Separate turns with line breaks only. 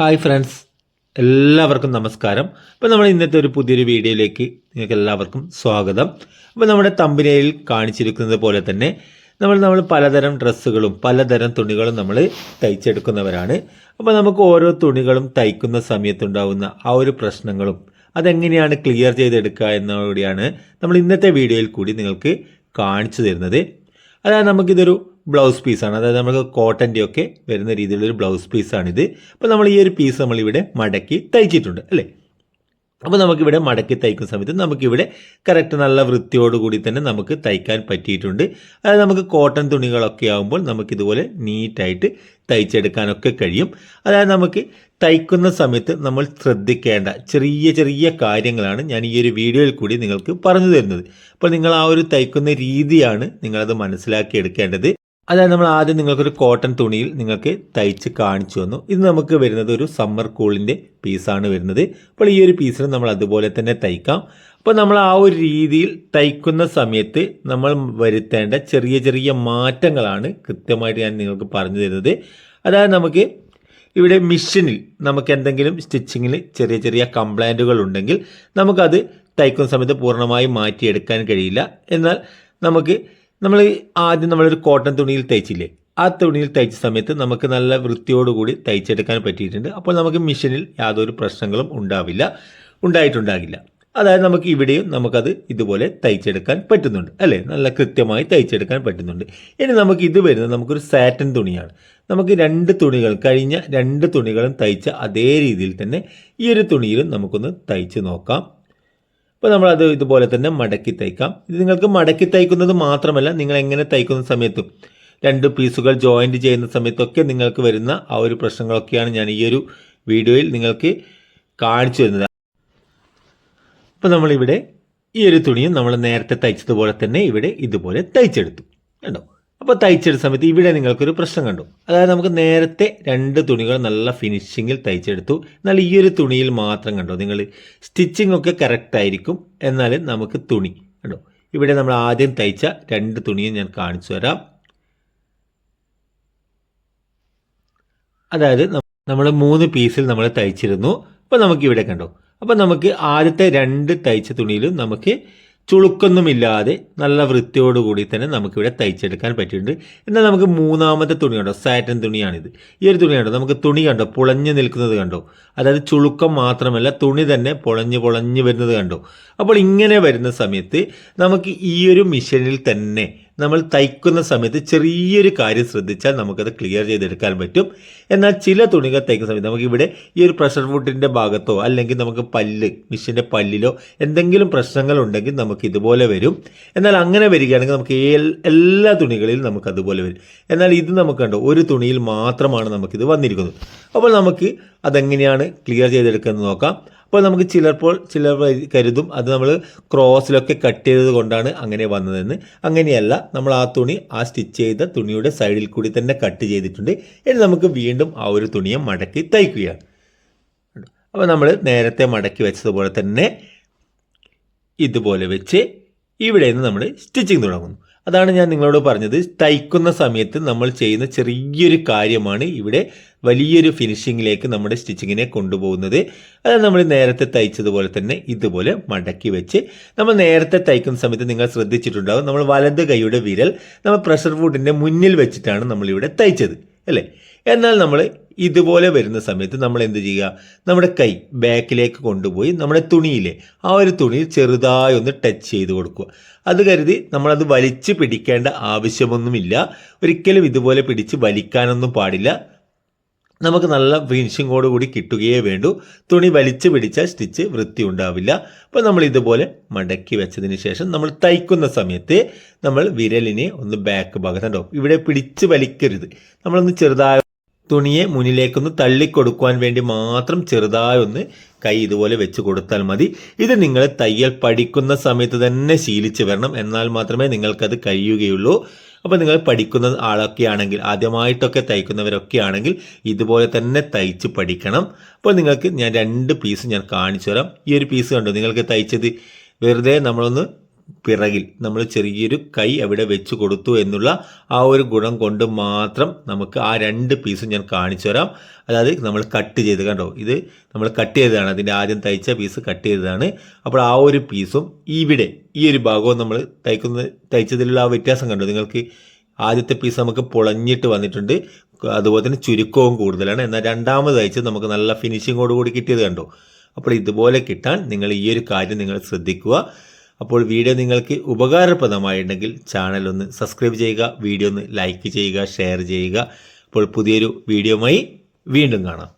Hi friends, എല്ലാവർക്കും നമസ്കാരം. അപ്പോൾ നമ്മൾ ഇന്നത്തെ ഒരു പുതിയൊരു വീഡിയോയിലേക്ക് നിങ്ങൾക്ക് എല്ലാവർക്കും സ്വാഗതം. അപ്പോൾ നമ്മുടെ തമ്പനയിൽ കാണിച്ചിരിക്കുന്നത് പോലെ തന്നെ നമ്മൾ പലതരം ഡ്രസ്സുകളും പലതരം തുണികളും നമ്മൾ തയ്ച്ചെടുക്കുന്നവരാണ്. അപ്പോൾ നമുക്ക് ഓരോ തുണികളും തയ്ക്കുന്ന സമയത്തുണ്ടാകുന്ന ആ ഒരു പ്രശ്നങ്ങളും അതെങ്ങനെയാണ് ക്ലിയർ ചെയ്തെടുക്കുക എന്നതോടെയാണ് നമ്മൾ ഇന്നത്തെ വീഡിയോയിൽ കൂടി നിങ്ങൾക്ക് കാണിച്ചു തരുന്നത്. അതായത് നമുക്കിതൊരു ബ്ലൗസ് പീസാണ്, അതായത് നമുക്ക് കോട്ടൻ്റെ ഒക്കെ വരുന്ന രീതിയിലുള്ളൊരു ബ്ലൗസ് പീസാണിത്. അപ്പോൾ നമ്മൾ ഈ ഒരു പീസ് നമ്മളിവിടെ മടക്കി തയ്ച്ചിട്ടുണ്ട് അല്ലേ. അപ്പോൾ നമുക്കിവിടെ മടക്കി തയ്ക്കുന്ന സമയത്ത് നമുക്കിവിടെ കറക്റ്റ് നല്ല വൃത്തിയോടുകൂടി തന്നെ നമുക്ക് തയ്ക്കാൻ പറ്റിയിട്ടുണ്ട്. അതായത് നമുക്ക് കോട്ടൺ തുണികളൊക്കെ ആകുമ്പോൾ നമുക്കിതുപോലെ നീറ്റായിട്ട് തയ്ച്ചെടുക്കാനൊക്കെ കഴിയും. അതായത് നമുക്ക് തയ്ക്കുന്ന സമയത്ത് നമ്മൾ ശ്രദ്ധിക്കേണ്ട ചെറിയ ചെറിയ കാര്യങ്ങളാണ് ഞാൻ ഈ ഒരു വീഡിയോയിൽ കൂടി നിങ്ങൾക്ക് പറഞ്ഞു തരുന്നത്. അപ്പോൾ നിങ്ങൾ ആ ഒരു തയ്ക്കുന്ന രീതിയാണ് നിങ്ങളത് മനസ്സിലാക്കി എടുക്കേണ്ടത്. അതായത് നമ്മൾ ആദ്യം നിങ്ങൾക്കൊരു കോട്ടൺ തുണിയിൽ നിങ്ങൾക്ക് തയ്ച്ച് കാണിച്ചു തന്നു. ഇത് നമുക്ക് വരുന്നത് ഒരു സമ്മർ കൂളിൻ്റെ പീസാണ് വരുന്നത്. അപ്പോൾ ഈ ഒരു പീസിന് നമ്മൾ അതുപോലെ തന്നെ തയ്ക്കാം. അപ്പോൾ നമ്മൾ ആ ഒരു രീതിയിൽ തയ്ക്കുന്ന സമയത്ത് നമ്മൾ വരുത്തേണ്ട ചെറിയ ചെറിയ മാറ്റങ്ങളാണ് കൃത്യമായിട്ട് ഞാൻ നിങ്ങൾക്ക് പറഞ്ഞു തരുന്നത്. അതായത് നമുക്ക് ഇവിടെ മെഷീനിൽ നമുക്ക് എന്തെങ്കിലും സ്റ്റിച്ചിങ്ങിൽ ചെറിയ ചെറിയ കംപ്ലൈൻറ്റുകൾ ഉണ്ടെങ്കിൽ നമുക്കത് തയ്ക്കുന്ന സമയത്ത് പൂർണ്ണമായും മാറ്റിയെടുക്കാൻ കഴിയില്ല. എന്നാൽ നമ്മൾ ആദ്യം നമ്മളൊരു കോട്ടൺ തുണിയിൽ തയ്ച്ചില്ലേ, ആ തുണിയിൽ തയ്ച്ച സമയത്ത് നമുക്ക് നല്ല വൃത്തിയോടുകൂടി തയ്ച്ചെടുക്കാൻ പറ്റിയിട്ടുണ്ട്. അപ്പോൾ നമുക്ക് മെഷീനിൽ യാതൊരു പ്രശ്നങ്ങളും ഉണ്ടായിട്ടുണ്ടാകില്ല. അതായത് നമുക്ക് ഇവിടെയും നമുക്കത് ഇതുപോലെ തയ്ച്ചെടുക്കാൻ പറ്റുന്നുണ്ട് അല്ലേ, നല്ല കൃത്യമായി തയ്ച്ചെടുക്കാൻ പറ്റുന്നുണ്ട്. ഇനി നമുക്ക് ഇത് വരുന്നത് നമുക്കൊരു സാറ്റൻ തുണിയാണ്. നമുക്ക് കഴിഞ്ഞ രണ്ട് തുണികളും തയ്ച്ച അതേ രീതിയിൽ തന്നെ ഈ ഒരു തുണിയിലും നമുക്കൊന്ന് തയ്ച്ച് നോക്കാം. അപ്പോൾ നമ്മളത് ഇതുപോലെ തന്നെ മടക്കി തയ്ക്കാം. ഇത് നിങ്ങൾക്ക് മടക്കി തയ്ക്കുന്നത് മാത്രമല്ല, നിങ്ങൾ എങ്ങനെ തയ്ക്കുന്ന സമയത്തും രണ്ട് പീസുകൾ ജോയിൻറ്റ് ചെയ്യുന്ന സമയത്തൊക്കെ നിങ്ങൾക്ക് വരുന്ന ആ ഒരു പ്രശ്നങ്ങളൊക്കെയാണ് ഞാൻ ഈ ഒരു വീഡിയോയിൽ നിങ്ങൾക്ക് കാണിച്ചു തരുന്നത്. അപ്പോൾ നമ്മളിവിടെ ഈ ഒരു തുണിയും നമ്മൾ നേരത്തെ തയ്ച്ചതുപോലെ തന്നെ ഇവിടെ ഇതുപോലെ തയ്ച്ചെടുത്തു കണ്ടോ. അപ്പോൾ തയ്ച്ചെടുത്ത സമയത്ത് ഇവിടെ നിങ്ങൾക്കൊരു പ്രശ്നം കണ്ടു. അതായത് നമുക്ക് നേരത്തെ രണ്ട് തുണികൾ നല്ല ഫിനിഷിങ്ങിൽ തയ്ച്ചെടുത്തു. എന്നാൽ ഈ ഒരു തുണിയിൽ മാത്രം കണ്ടോ നിങ്ങൾ സ്റ്റിച്ചിങ് ഒക്കെ കറക്റ്റ് ആയിരിക്കും, എന്നാലും നമുക്ക് തുണി കണ്ടോ ഇവിടെ നമ്മൾ ആദ്യം തയ്ച്ച രണ്ട് തുണിയും ഞാൻ കാണിച്ചു തരാം. അതായത് നമ്മൾ 3 പീസിൽ നമ്മൾ തയ്ച്ചിരുന്നു. അപ്പോൾ നമുക്കിവിടെ കണ്ടോ, അപ്പോൾ നമുക്ക് ആദ്യത്തെ രണ്ട് തയ്ച്ച തുണിയിലും നമുക്ക് ചുളുക്കൊന്നുമില്ലാതെ നല്ല വൃത്തിയോടുകൂടി തന്നെ നമുക്കിവിടെ തയ്ച്ചെടുക്കാൻ പറ്റിയിട്ടുണ്ട്. എന്നാൽ നമുക്ക് മൂന്നാമത്തെ തുണി കണ്ടോ, സാറ്റൻ തുണിയാണിത്. ഈ ഒരു തുണി കണ്ടോ, നമുക്ക് തുണി കണ്ടോ പൊളഞ്ഞു നിൽക്കുന്നത് കണ്ടോ, അതായത് ചുളുക്കം മാത്രമല്ല തുണി തന്നെ പൊളഞ്ഞു വരുന്നത് കണ്ടോ. അപ്പോൾ ഇങ്ങനെ വരുന്ന സമയത്ത് നമുക്ക് ഈ ഒരു മെഷീനിൽ തന്നെ നമ്മൾ തയ്ക്കുന്ന സമയത്ത് ചെറിയൊരു കാര്യം ശ്രദ്ധിച്ചാൽ നമുക്കത് ക്ലിയർ ചെയ്തെടുക്കാൻ പറ്റും. എന്നാൽ ചില തുണികൾ തയ്ക്കുന്ന സമയത്ത് നമുക്കിവിടെ ഈ ഒരു പ്രഷർ ഫുഡിൻ്റെ ഭാഗത്തോ അല്ലെങ്കിൽ നമുക്ക് മെഷീൻ്റെ പല്ലിലോ എന്തെങ്കിലും പ്രശ്നങ്ങൾ ഉണ്ടെങ്കിൽ നമുക്ക് ഇതുപോലെ വരും. എന്നാൽ അങ്ങനെ വരികയാണെങ്കിൽ നമുക്ക് എല്ലാ തുണികളിലും നമുക്ക് അതുപോലെ വരും. എന്നാൽ ഇത് നമുക്ക് കണ്ടോ ഒരു തുണിയിൽ മാത്രമാണ് നമുക്കിത് വന്നിരിക്കുന്നത്. അപ്പോൾ നമുക്ക് അതെങ്ങനെയാണ് ക്ലിയർ ചെയ്തെടുക്കുന്നത് നോക്കാം. അപ്പോൾ നമുക്ക് ചിലർ കരുതും അത് നമ്മൾ ക്രോസിലൊക്കെ കട്ട് ചെയ്തത് കൊണ്ടാണ് അങ്ങനെ വന്നതെന്ന്. അങ്ങനെയല്ല, നമ്മൾ ആ തുണി ആ സ്റ്റിച്ച് ചെയ്ത തുണിയുടെ സൈഡിൽ കൂടി തന്നെ കട്ട് ചെയ്തിട്ടുണ്ട്. ഇനി നമുക്ക് വീണ്ടും ആ ഒരു തുണിയെ മടക്കി തയ്ക്കുകയാണ്. അപ്പോൾ നമ്മൾ നേരത്തെ മടക്കി വെച്ചതുപോലെ തന്നെ ഇതുപോലെ വെച്ച് ഇവിടെ നിന്ന് നമ്മൾ സ്റ്റിച്ചിങ് തുടങ്ങുന്നു. അതാണ് ഞാൻ നിങ്ങളോട് പറഞ്ഞത്, തയ്ക്കുന്ന സമയത്ത് നമ്മൾ ചെയ്യുന്ന ചെറിയൊരു കാര്യമാണ് ഇവിടെ വലിയൊരു ഫിനിഷിങ്ങിലേക്ക് നമ്മുടെ സ്റ്റിച്ചിങ്ങിനെ കൊണ്ടുപോകുന്നത്. അത് നമ്മൾ നേരത്തെ തയ്ച്ചതുപോലെ തന്നെ ഇതുപോലെ മടക്കി വെച്ച് നമ്മൾ നേരത്തെ തയ്ക്കുന്ന സമയത്ത് നിങ്ങൾ ശ്രദ്ധിച്ചിട്ടുണ്ടാകും, നമ്മൾ വലത് കൈയുടെ വിരൽ നമ്മൾ പ്രഷർ ഫുഡിൻ്റെ മുന്നിൽ വെച്ചിട്ടാണ് നമ്മളിവിടെ തയ്ച്ചത് അല്ലേ. എന്നാൽ നമ്മൾ ഇതുപോലെ വരുന്ന സമയത്ത് നമ്മൾ എന്ത് ചെയ്യുക, നമ്മുടെ കൈ ബാക്കിലേക്ക് കൊണ്ടുപോയി നമ്മുടെ തുണിയിലെ ആ ഒരു തുണിയിൽ ചെറുതായി ഒന്ന് ടച്ച് ചെയ്ത് കൊടുക്കുക. അത് കരുതി നമ്മളത് വലിച്ച് പിടിക്കേണ്ട ആവശ്യമൊന്നുമില്ല. ഒരിക്കലും ഇതുപോലെ പിടിച്ച് വലിക്കാനൊന്നും പാടില്ല. നമുക്ക് നല്ല ഫിനിഷിങ്ങോടുകൂടി കിട്ടുകയേ വേണ്ടൂ. തുണി വലിച്ചു പിടിച്ചാൽ സ്റ്റിച്ച് വൃത്തി ഉണ്ടാവില്ല. അപ്പോൾ നമ്മൾ ഇതുപോലെ മടക്കി വെച്ചതിന് ശേഷം നമ്മൾ തയ്ക്കുന്ന സമയത്ത് നമ്മൾ വിരലിനെ ഒന്ന് ബാക്ക് ഭാഗത്തുണ്ടോ ഇവിടെ പിടിച്ച് വലിക്കരുത്. നമ്മളൊന്ന് ചെറുതായി തുണിയെ മുന്നിലേക്കൊന്ന് തള്ളിക്കൊടുക്കുവാൻ വേണ്ടി മാത്രം ചെറുതായി ഒന്ന് കൈ ഇതുപോലെ വെച്ച് കൊടുത്താൽ മതി. ഇത് നിങ്ങൾ തയ്യൽ പഠിക്കുന്ന സമയത്ത് തന്നെ ശീലിച്ച് വരണം, എന്നാൽ മാത്രമേ നിങ്ങൾക്കത് കഴിയുകയുള്ളൂ. അപ്പോൾ നിങ്ങൾ പഠിക്കുന്ന ആളൊക്കെ ആണെങ്കിൽ, ആദ്യമായിട്ടൊക്കെ തയ്ക്കുന്നവരൊക്കെ ആണെങ്കിൽ ഇതുപോലെ തന്നെ തയ്ച്ച് പഠിക്കണം. അപ്പോൾ നിങ്ങൾക്ക് ഞാൻ രണ്ട് പീസ് ഞാൻ കാണിച്ചു തരാം. ഈ ഒരു പീസ് കണ്ടോ നിങ്ങൾക്ക് തയ്ച്ചത് വെറുതെ നമ്മളൊന്ന് പിറകിൽ നമ്മൾ ചെറിയൊരു കൈ അവിടെ വെച്ച് കൊടുത്തു എന്നുള്ള ആ ഒരു ഗുണം കൊണ്ട് മാത്രം നമുക്ക് ആ 2 പീസും ഞാൻ കാണിച്ചു തരാം. അതായത് നമ്മൾ കട്ട് ചെയ്ത് കണ്ടോ, ഇത് നമ്മൾ കട്ട് ചെയ്തതാണ്, അതിൻ്റെ ആദ്യം തയ്ച്ച പീസ് കട്ട് ചെയ്തതാണ്. അപ്പോൾ ആ ഒരു പീസും ഇവിടെ ഈ ഒരു ഭാഗവും നമ്മൾ തയ്ച്ചതിലുള്ള ആ വ്യത്യാസം കണ്ടോ നിങ്ങൾക്ക്. ആദ്യത്തെ പീസ് നമുക്ക് പൊളഞ്ഞിട്ട് വന്നിട്ടുണ്ട്, അതുപോലെ തന്നെ ചുരുക്കവും കൂടുതലാണ്. എന്നാൽ രണ്ടാമത് തയ്ച്ച് നമുക്ക് നല്ല ഫിനിഷിങ്ങോട് കൂടി കിട്ടിയത് കണ്ടോ. അപ്പോൾ ഇതുപോലെ കിട്ടാൻ നിങ്ങൾ ഈ ഒരു കാര്യം നിങ്ങൾ ശ്രദ്ധിക്കുക. അപ്പോൾ വീഡിയോ നിങ്ങൾക്ക് ഉപകാരപ്രദമായിട്ടുണ്ടെങ്കിൽ ചാനൽ ഒന്ന് സബ്സ്ക്രൈബ് ചെയ്യുക, വീഡിയോ ഒന്ന് ലൈക്ക് ചെയ്യുക, ഷെയർ ചെയ്യുക. അപ്പോൾ പുതിയൊരു വീഡിയോയുമായി വീണ്ടും കാണാം.